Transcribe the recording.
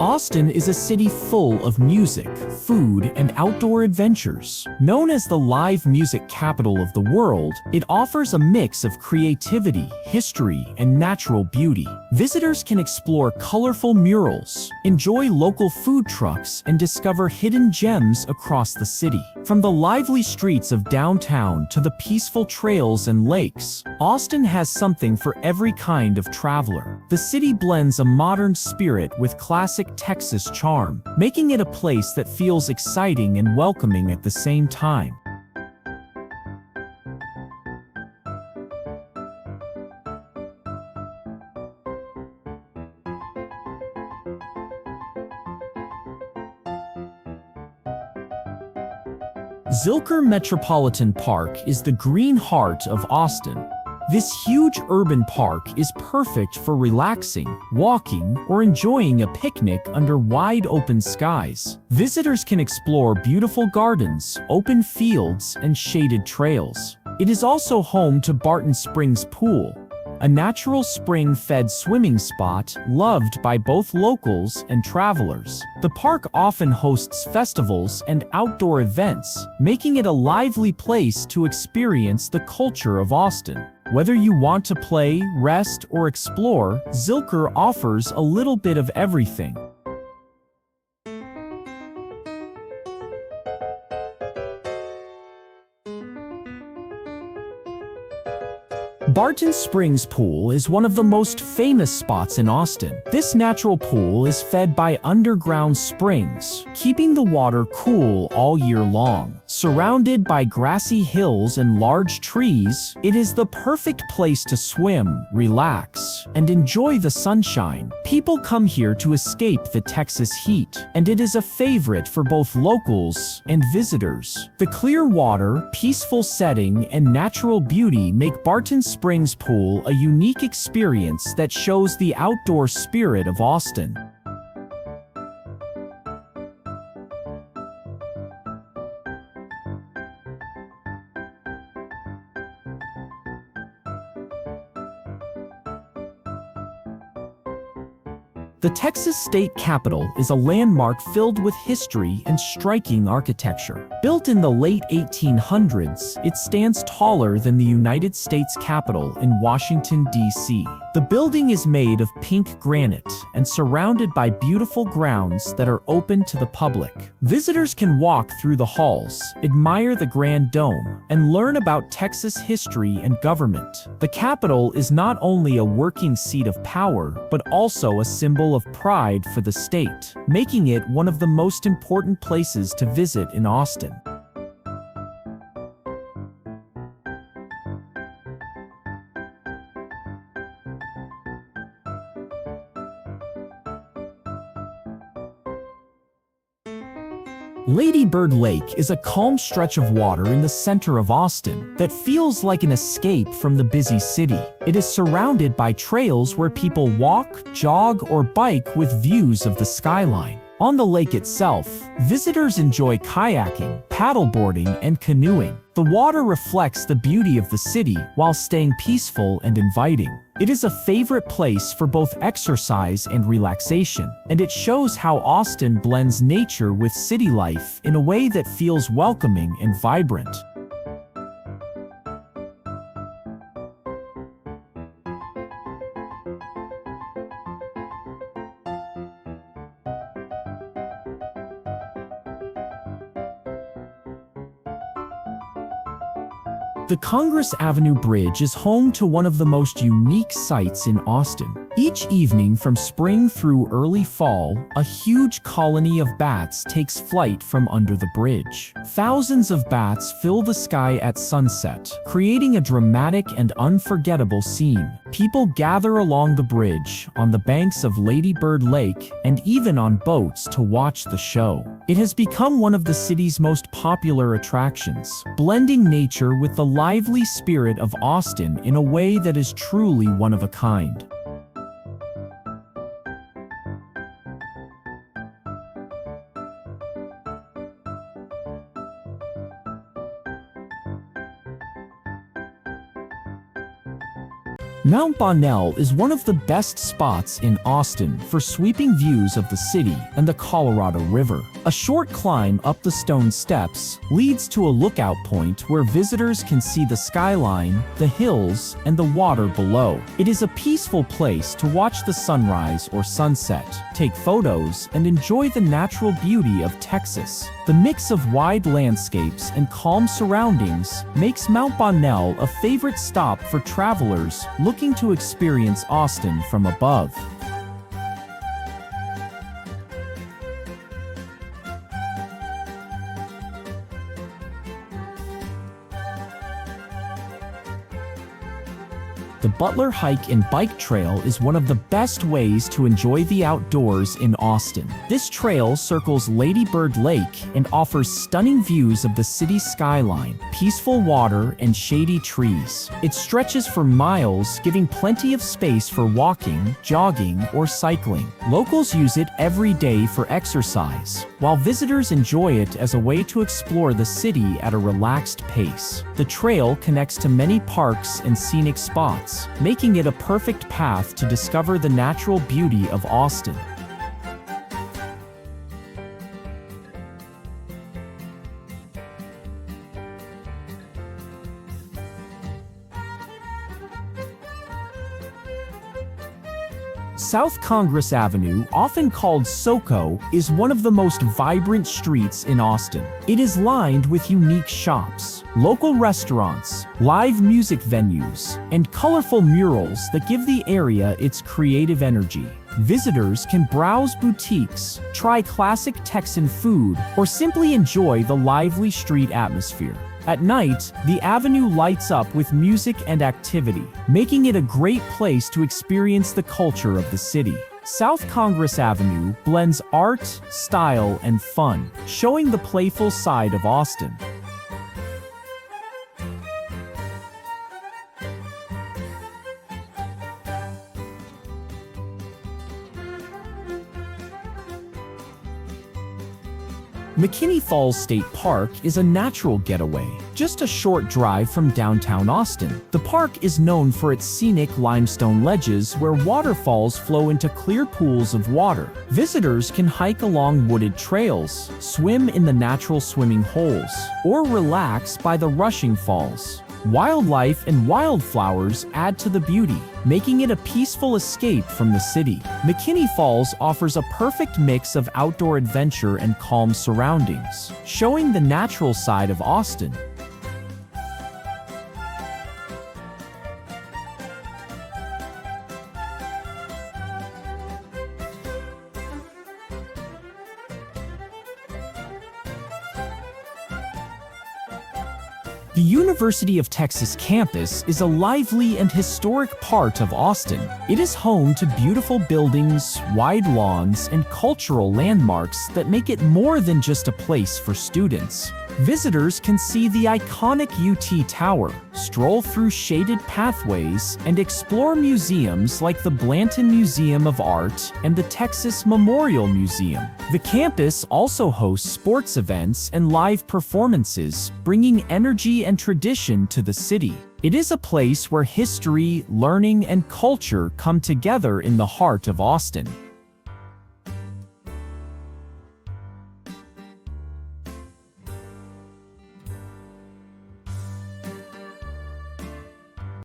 Austin is a city full of music, food, and outdoor adventures. Known as the live music capital of the world, it offers a mix of creativity, history, and natural beauty. Visitors can explore colorful murals, enjoy local food trucks, and discover hidden gems across the city. From the lively streets of downtown to the peaceful trails and lakes, Austin has something for every kind of traveler. The city blends a modern spirit with classic Texas charm, making it a place that feels exciting and welcoming at the same time. Zilker Metropolitan Park is the green heart of Austin. This huge urban park is perfect for relaxing, walking, or enjoying a picnic under wide open skies. Visitors can explore beautiful gardens, open fields, and shaded trails. It is also home to Barton Springs Pool, a natural spring-fed swimming spot loved by both locals and travelers. The park often hosts festivals and outdoor events, making it a lively place to experience the culture of Austin. Whether you want to play, rest, or explore, Zilker offers a little bit of everything. Barton Springs Pool is one of the most famous spots in Austin. This natural pool is fed by underground springs, keeping the water cool all year long. Surrounded by grassy hills and large trees, it is the perfect place to swim, relax, and enjoy the sunshine. People come here to escape the Texas heat, and it is a favorite for both locals and visitors. The clear water, peaceful setting, and natural beauty make Barton Springs Pool a unique experience that shows the outdoor spirit of Austin. The Texas state capitol is a landmark filled with history and striking architecture. Built in the late 1800s, it stands taller than the United States Capitol in Washington, D.C. The building is made of pink granite and surrounded by beautiful grounds that are open to the public. Visitors can walk through the halls, admire the Grand Dome, and learn about Texas history and government. The Capitol is not only a working seat of power, but also a symbol of pride for the state, making it one of the most important places to visit in Austin. Lady Bird Lake is a calm stretch of water in the center of Austin that feels like an escape from the busy city. It is surrounded by trails where people walk, jog, or bike with views of the skyline. On the lake itself, visitors enjoy kayaking, paddleboarding, and canoeing. The water reflects the beauty of the city while staying peaceful and inviting. It is a favorite place for both exercise and relaxation, and it shows how Austin blends nature with city life in a way that feels welcoming and vibrant. The Congress Avenue Bridge is home to one of the most unique sights in Austin. Each evening from spring through early fall, a huge colony of bats takes flight from under the bridge. Thousands of bats fill the sky at sunset, creating a dramatic and unforgettable scene. People gather along the bridge, on the banks of Lady Bird Lake, and even on boats to watch the show. It has become one of the city's most popular attractions, blending nature with the lively spirit of Austin in a way that is truly one of a kind. Mount Bonnell is one of the best spots in Austin for sweeping views of the city and the Colorado River. A short climb up the stone steps leads to a lookout point where visitors can see the skyline, the hills, and the water below. It is a peaceful place to watch the sunrise or sunset, take photos, and enjoy the natural beauty of Texas. The mix of wide landscapes and calm surroundings makes Mount Bonnell a favorite stop for travelers looking to experience Austin from above. The Butler Hike and Bike Trail is one of the best ways to enjoy the outdoors in Austin. This trail circles Lady Bird Lake and offers stunning views of the city's skyline, peaceful water, and shady trees. It stretches for miles, giving plenty of space for walking, jogging, or cycling. Locals use it every day for exercise, while visitors enjoy it as a way to explore the city at a relaxed pace. The trail connects to many parks and scenic spots, making it a perfect path to discover the natural beauty of Austin. South Congress Avenue, often called SoCo, is one of the most vibrant streets in Austin. It is lined with unique shops, local restaurants, live music venues, and colorful murals that give the area its creative energy. Visitors can browse boutiques, try classic Texan food, or simply enjoy the lively street atmosphere. At night, the avenue lights up with music and activity, making it a great place to experience the culture of the city. South Congress Avenue blends art, style, and fun, showing the playful side of Austin. McKinney Falls State Park is a natural getaway, just a short drive from downtown Austin. The park is known for its scenic limestone ledges where waterfalls flow into clear pools of water. Visitors can hike along wooded trails, swim in the natural swimming holes, or relax by the rushing falls. Wildlife and wildflowers add to the beauty, making it a peaceful escape from the city. McKinney Falls offers a perfect mix of outdoor adventure and calm surroundings, showing the natural side of Austin. The University of Texas campus is a lively and historic part of Austin. It is home to beautiful buildings, wide lawns, and cultural landmarks that make it more than just a place for students. Visitors can see the iconic UT Tower, stroll through shaded pathways, and explore museums like the Blanton Museum of Art and the Texas Memorial Museum. The campus also hosts sports events and live performances, bringing energy and tradition to the city. It is a place where history, learning, and culture come together in the heart of Austin.